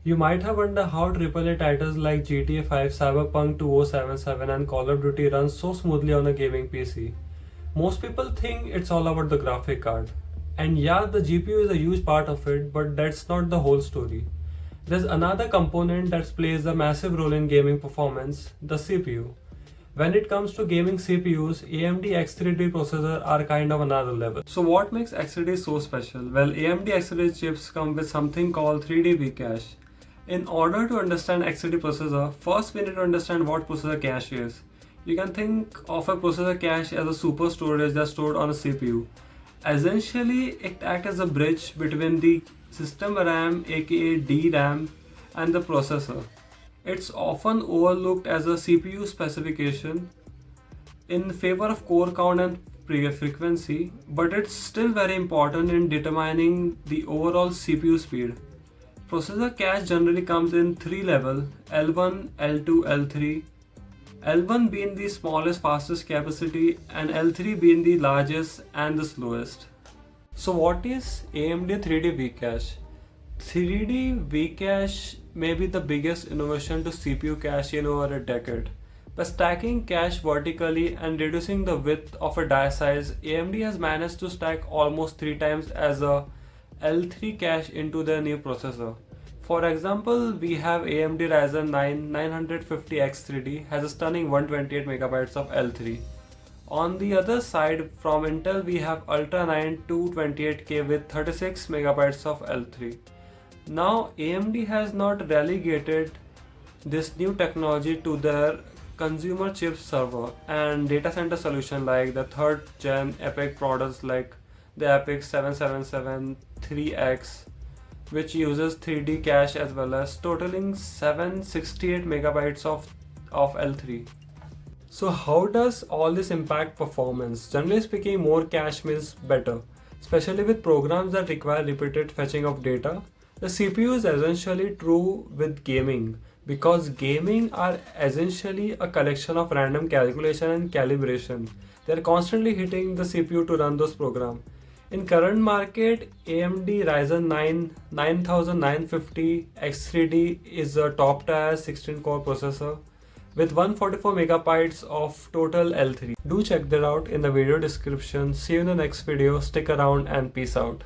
You might have wondered how AAA titles like GTA 5, Cyberpunk 2077 and Call of Duty run so smoothly on a gaming PC. Most people think it's all about the graphic card. And yeah, the GPU is a huge part of it, but that's not the whole story. There's another component that plays a massive role in gaming performance, the CPU. When it comes to gaming CPUs, AMD X3D processors are kind of another level. So what makes X3D so special? Well, AMD X3D chips come with something called 3D V-cache. In order to understand X3D processor, first we need to understand what processor cache is. You can think of a processor cache as a super storage that's stored on a CPU. Essentially, it acts as a bridge between the system RAM aka DRAM and the processor. It's often overlooked as a CPU specification in favor of core count and frequency, but it's still very important in determining the overall CPU speed. Processor cache generally comes in three levels: L1, L2, L3. L1 being the smallest, fastest capacity, and L3 being the largest and the slowest. So what is AMD 3D V-cache? 3D V-cache may be the biggest innovation to CPU cache in over a decade. By stacking cache vertically and reducing the width of a die size, AMD has managed to stack almost 3 times as a L3 cache into their new processor. For example, we have AMD Ryzen 9 950 X3D has a stunning 128 MB of L3. On the other side, from Intel, we have Ultra 9 228K with 36 MB of L3. Now, AMD has not relegated this new technology to their consumer chip server and data center solution like the third gen EPYC products like the EPYC 777 3X, which uses 3D cache as well, as totaling 768 MB of L3. So how does all this impact performance? Generally speaking, more cache means better, especially with programs that require repeated fetching of data. The CPU is essentially true with gaming, because gaming are essentially a collection of random calculation and calibration. They are constantly hitting the CPU to run those programs. In current market, AMD Ryzen 9 9950 X3D is a top tier 16 core processor with 144 megabytes of total L3. Do check that out in the video description. See you in the next video. Stick around and peace out.